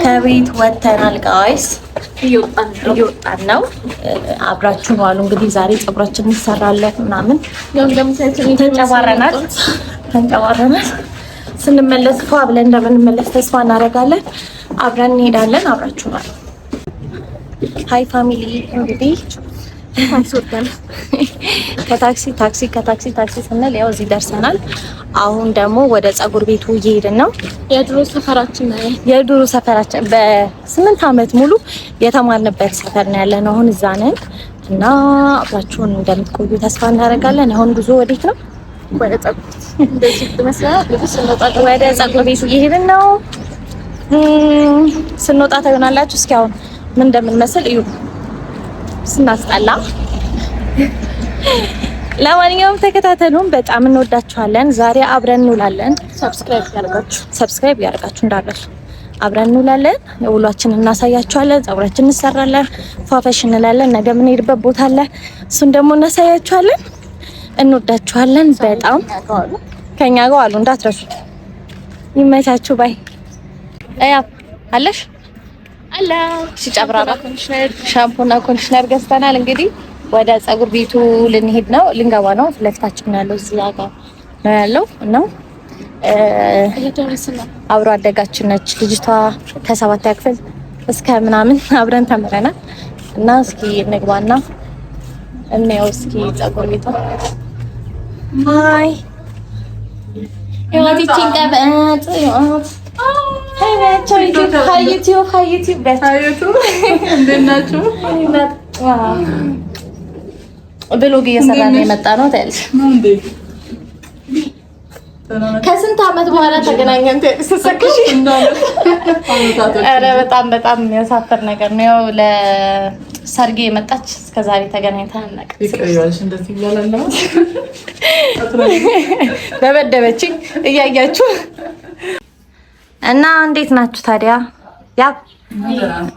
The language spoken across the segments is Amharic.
ከቤት ወተናል ጋይስ፣ እየወጣን ነው። አብራችሁን ዋሉ። እንግዲህ ዛሬ ፀጉራችን እንሰራለን ምናምን ተንጨባረናል። ስንመለስ ፏ ብለን እንደምንመለስ ተስፋ እናደርጋለን። አብረን እንሄዳለን። አብራችሁን ዋሉ። ሃይ ፋሚሊ እንግዲህ ከታክሲ ስንል ያው እዚህ ደርሰናል። አሁን ደግሞ ወደ ፀጉር ቤቱ እየሄድን ነው። የድሮ ሰፈራችን በ8 ዓመት ሙሉ የተማርንበት ሰፈር ነው ያለነው። አሁን እዛ ነን እና አብራችሁን እንደምትቆዩ ተስፋ እናደርጋለን። አሁን ጉዞ ወዴት ነው? ወደ ፀጉር ቤቱ እየሄድን ነው። ስንወጣ ታዩናላችሁ። እስኪ አሁን ምን እንደምንመስል እዩ። ስናስጠላ። ለማንኛውም ተከታተሉን። በጣም እንወዳችኋለን። ዛሬ አብረን እንውላለን። ሰብስክራይብ ያደርጋችሁ እንዳረሱ። አብረን እንውላለን። ውሏችንን እናሳያችኋለን። ፀጉራችንን እንሰራለን፣ ፏፈሽ እንላለን። ነገ የምንሄድበት ቦታ አለ፣ እሱን ደግሞ እናሳያችኋለን። እንወዳችኋለን በጣም። ከኛ ጋር ዋሉ እንዳትረሱት። ይመቻችሁ። ባይ አለሽ አላ ሲጨብራራ ሻምፖና ኮንዲሽነር ገዝተናል። እንግዲህ ወደ ፀጉር ቤቱ ልንገባ ነው። ለፍታችን ያለው እዚህ ጋር ነው ያለው እና አብሮ አደጋችን ነች ልጅቷ። ከ7ኛ ክፍል እስከ ምናምን አብረን ተምረናል እና እስኪ እንግባና እንየው እስኪ ፀጉር ቤቷ። ሃይ የዋቲችን ቀበጥ ብሎግ እየሰራን የመጣ ነው ታያለሽ። ከስንት ዓመት በኋላ ተገናኘን። ተሰከሽ አረ በጣም የሚያሳፍር ነገር ነው። ያው ለሰርጌ የመጣች እስከዛሬ ተገናኝተን አናውቅም። ይቀያልሽ እንደዚህ ይላል ነው በበደበችኝ እያያችሁ እና እንዴት ናችሁ ታዲያ? ያ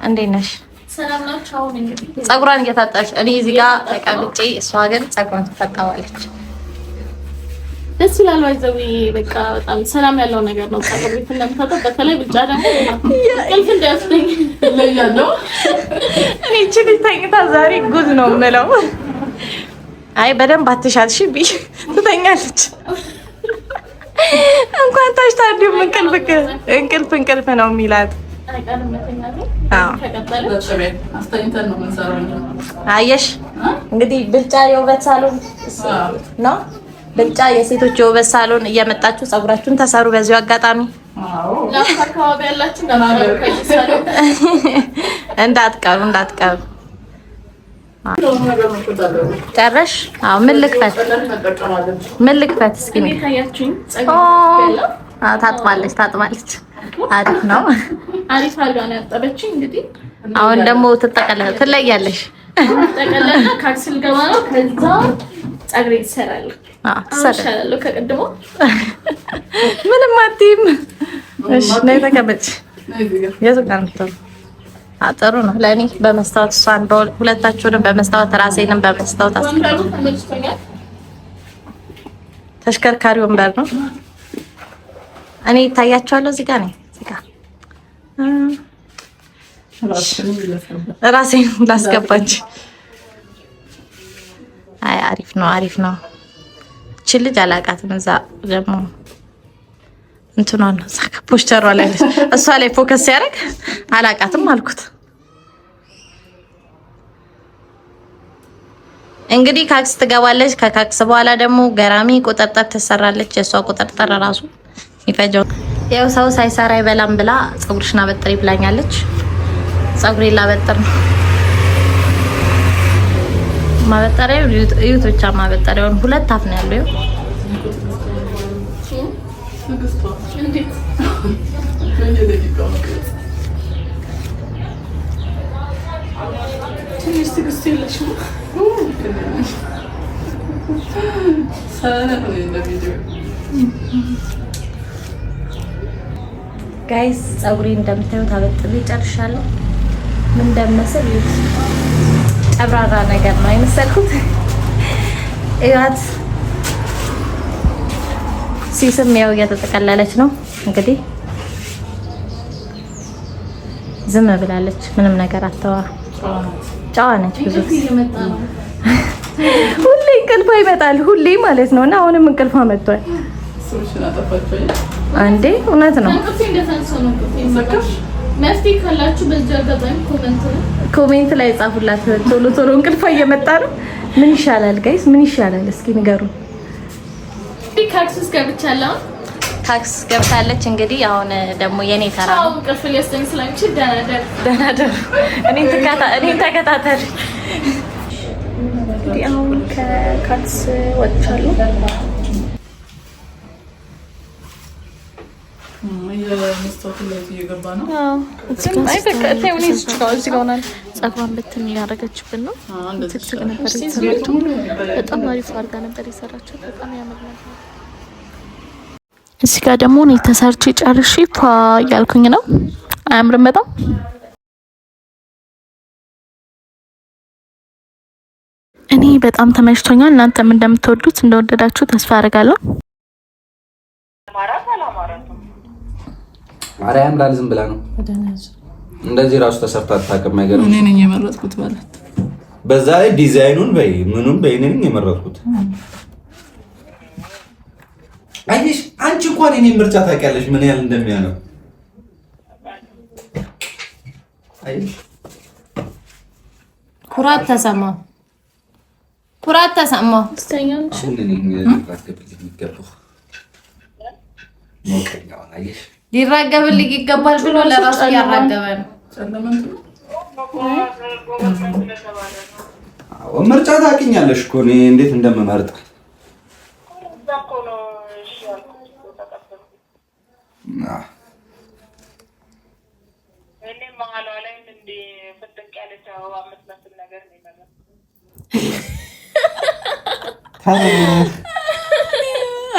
እንዴት ነሽ? ሰላም ናችሁ? አሁን እንግዲህ ፀጉሯን እየታጠበች እኔ እዚህ ጋር ተቀምጬ፣ እሷ ግን ፀጉሯን ትታጠባለች። ደስ ይላል። ወይዘዊ በቃ በጣም ሰላም ያለው ነገር ነው። ፀጉር ቤት እንደምታጠብ በተለይ ብቻ ደግሞ እንቅልፍ እንዳይወስደኝ ለያለው። እኔ እቺ ተኝታ ዛሬ ጉድ ነው የምለው። አይ በደንብ አትሻልሽ ቢ ትተኛለች። እንኳን ታሽታዲው እንቅልፍ ነው የሚላት። አየሽ እንግዲህ ብልጫ የውበት ሳሎን ነው። ብልጫ የሴቶች የውበት ሳሎን እየመጣችሁ ፀጉራችሁን ተሰሩ። በዚሁ አጋጣሚ አካባቢ ያላችሁ እንዳትቀሩ። ጨረሽ? አዎ። ምን ልክፈት እስኪ ነው። ታጥባለች። አሪፍ ነው። አሪፍ አድርጋ ነው ያጠበችኝ። እንግዲህ አሁን ደግሞ ትለያለሽ። ተጠቀለልና ካክስል ገባ ነው። ከዛ ፀጉሬ ይሰራል። ትሰራለሁ ከቀድሞ ምንም አትይም። እሺ ነይ ተቀበጭ። ጥሩ ነው ለእኔ በመስታወት እሷን ሁለታችሁንም በመስታወት ራሴንም በመስታወት ተሽከርካሪ ወንበር ነው። እኔ ይታያችኋለሁ። እዚህ ጋር ነኝ። እዚህ ጋር ራሴን ላስገባች። አይ አሪፍ ነው። እቺ ልጅ አላውቃትም። እዛ ደግሞ እንትኗን ነው ሳካ ፖስተሯ ላይ እሷ ላይ ፎከስ ሲያደርግ አላውቃትም አልኩት። እንግዲህ ካክስ ትገባለች። ከካክስ በኋላ ደግሞ ገራሚ ቁጥጥር ትሰራለች። የሷ ቁጥጥር ራሱ ይፈጀው። ያው ሰው ሳይሰራ አይበላም ብላ ፀጉርሽና በጥሪ ብላኛለች። ፀጉሬ ላበጥር ነው። ማበጠሪያው እዩት ብቻ። ማበጠሪያውን ሁለት አፍ ነው ያለው። ጋይስ ፀጉሬ እንደምታዩት አበጥሬ ጨርሻለሁ። ምን እንደምመስል ጨብራራ ነገር ነው የመሰልኩት። እያት ሲስም ያው እየተጠቀለለች ነው እንግዲህ ዝም ብላለች። ምንም ነገር አተዋ ጨዋ ነች። ብዙ ሁሌ እንቅልፏ ይመጣል ሁሌ ማለት ነው። እና አሁንም እንቅልፏ መጥቷል። አንዴ እውነት ነው። መፍትሄ ካላችሁ በዚህ አጋጣሚ ኮሜንት ላይ ጻፉላት። ቶሎ ቶሎ እንቅልፏ እየመጣ ነው። ምን ይሻላል ጋይስ? ምን ይሻላል? እስኪ ንገሩ። ካክስ ገብቻለሁ። ታክስ ገብታለች። እንግዲህ አሁን ደግሞ የኔ ተራ ነው። እንቅልፍ ሊወስደኝ ስለሚችል ደህና ደሩ። እኔን ተከታተል። እንግዲህ አሁን ከካክስ ወጥቻለሁ። ፀጉሯን በትን ያደረገችብን ነው። ትክትክ ነበር የሰራችው። በጣም አሪፍ አድርጋ ነበር የሰራችው። በጣም ያምር ነበር። እዚህ ጋር ደግሞ እኔ ተሰርቼ ጨርሼ ፏ እያልኩኝ ነው። አያምርም? በጣም እኔ በጣም ተመችቶኛል። እናንተም እንደምትወዱት እንደወደዳችሁ ተስፋ አደርጋለሁ። ማርያም ላል ዝም ብላ ነው እንደዚህ ራሱ ተሰርታ አታውቅም። አይገርም? እኔ ነኝ የመረጥኩት ማለት በዛ ላይ ዲዛይኑን በይ ምኑን በይ እኔ ነኝ የመረጥኩት። አይሽ አንቺ እንኳን እኔ ምርጫ ታውቂያለሽ ምን ያህል እንደሚያነው። አይሽ ኩራት ተሰማው። ስተኛንሽ ሊራገብልኝ ይገባል ብሎ ለራሱ ያራገበ ነው። ምርጫ ታውቂኛለሽ እኮ እኔ እንዴት እንደምመርጥ።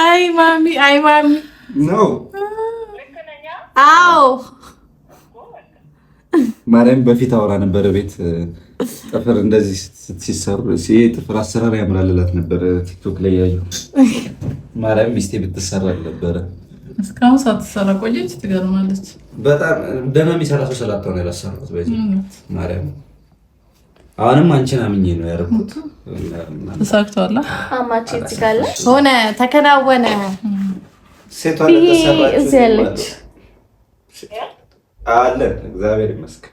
አይ ማሚ ነው። አዎ ማርያም በፊት አወራ ነበር ቤት ጥፍር እንደዚህ ሲሰሩ ጥፍር አሰራር ያምራል እላት ነበር ቲክቶክ ላይ ያየው። ማርያም ሚስቴ ብትሰራ ነበር። እስካሁን ሳትሰራ ቆየች። ትገርማለች። በጣም ደህና የሚሰራ ሰው ስላጣሁ ነው ያላሰራሁት። በዚህ ማርያም አሁንም አንቺን አምኜ ነው ያደረኩት። ተሳክቷል። አማቼ ትጋለ ሆነ ተከናወነ። ሴቷ ለተሰራች እዚህ ያለች አለ። እግዚአብሔር ይመስገን።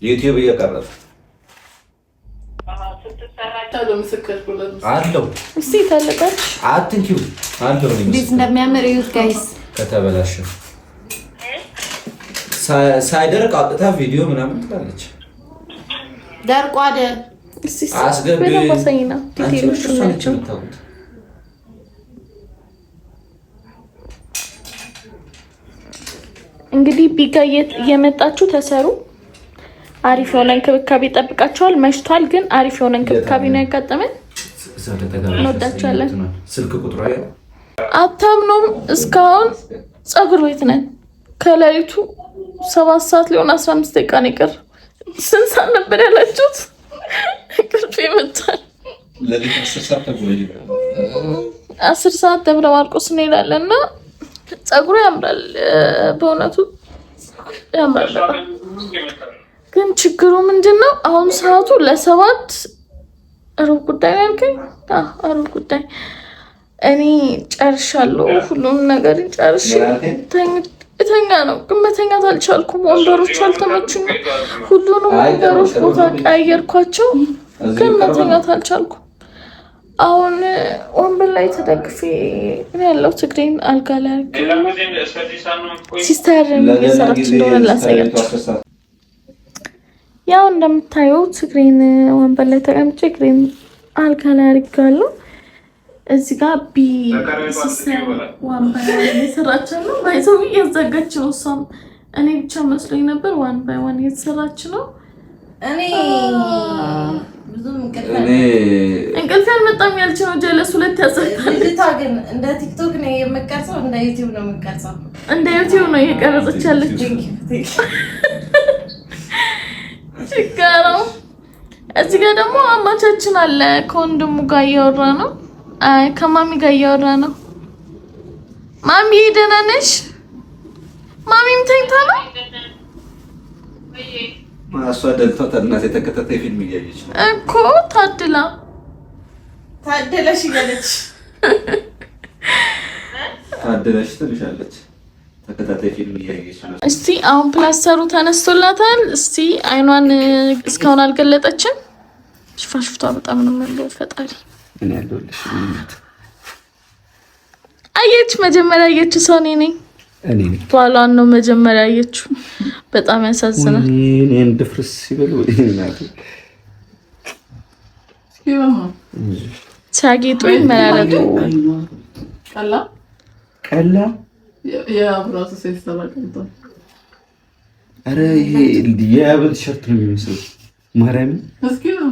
ዩቲዩብ እየቀረጸ አለው። እስቲ ታለቀች አትንኪው አለው። እንዴት እንደሚያምር እዩት ጋይስ። ከተበላሸ ሳይደርቅ አውጥታ ቪዲዮ ምናምን ትላለች። ደርቋ አይደል? እስቲ አስገቢ በማሳይና ዲቴሎች ናቸው። እንግዲህ ቢጋ እየመጣችሁ ተሰሩ። አሪፍ የሆነ እንክብካቤ ይጠብቃችኋል። መሽቷል፣ ግን አሪፍ የሆነ እንክብካቤ ነው ያጋጠመን። እንወዳችኋለን። ስልክ ቁጥሩ አታምኑም። እስካሁን ፀጉር ቤት ነን። ከሌሊቱ 7 ሰዓት ሊሆን 15 ደቂቃ ነው የቀረው። ስንት ሰዓት ነበር ያላችሁት? ቅርብ ይመጣል። ለሊት 10 ሰዓት ደብረ ማርቆስ እንሄዳለን እና ፀጉሩ ያምራል። በእውነቱ ያምራል። ግን ችግሩ ምንድነው? አሁን ሰዓቱ ለ7 ሩብ ጉዳይ ነው ያልከኝ? ሩብ ጉዳይ። እኔ ጨርሻለሁ። ሁሉም ነገር ጨርሼ እተኛ ነው፣ ግን መተኛት አልቻልኩም። ወንበሮቹ አልተመቹኝም። ሁሉንም ወንበሮች ቦታ ቀያየርኳቸው፣ ግን መተኛት አልቻልኩም። አሁን ወንበር ላይ ተደግፌ እኔ ያለው ትግሬን አልጋ ላይ አድርጌ ሲስተር እየሰራች እንደሆነ ላሳያችሁ። ያው እንደምታየው ትግሬን ወንበር ላይ ተቀምጬ ትግሬን አልጋ ላይ አድርጌዋለሁ። እዚህ ጋር ሲስተር ወንበር ላይ እየሰራች ነው። ባይዘው እያዘጋች ነው። እሷም እኔ ብቻ መስሎኝ ነበር። ዋን ባይ ዋን እየተሰራች ነው። እኔ እንቅልፍ አልመጣም ያልች ነው። ጀለስ 2 ያዘጋል። ልጅቷ ግን እንደ ቲክቶክ ነው የምትቀርጸው፣ እንደ ዩቲዩብ ነው የምትቀርጸው። እንደ ዩቲዩብ ነው እየቀረጸች ያለች። ችግረው እዚህ ጋር ደግሞ አማቻችን አለ። ከወንድሙ ጋር እያወራ ነው። አይ ከማሚ ጋር እያወራ ነው። ማሚ ደህና ነሽ? ማሚም ተኝታ ነው። እሷ ደልቷታል። እናቴ ተከታታይ ፊልም እያየች ነው እኮ ታደለሽ እያለች ታደለሽ ትልሻለች። ተከታታይ ፊልም እያየች ነው። እስቲ አሁን ፕላስተሩ ተነስቶላታል። እስቲ አይኗን እስካሁን አልገለጠችም። ሽፋሽፍቷ በጣም ነው የሚያምረው። ፈጣሪ እኔ ያለሁልሽ አየች። መጀመሪያ አየችው ሰው እኔ ነኝ። ባሏን ነው መጀመሪያ አየችው። በጣም ያሳዝናል። እኔን ድፍርስ ሲበሉ ሲያጌጡ ይመላለጡ ቀላ የአብራቱ ሴት ተባቀንቶ አረ ይሄ የአብል ሸርት ነው የሚመስለው። ማርያም እስኪ ነው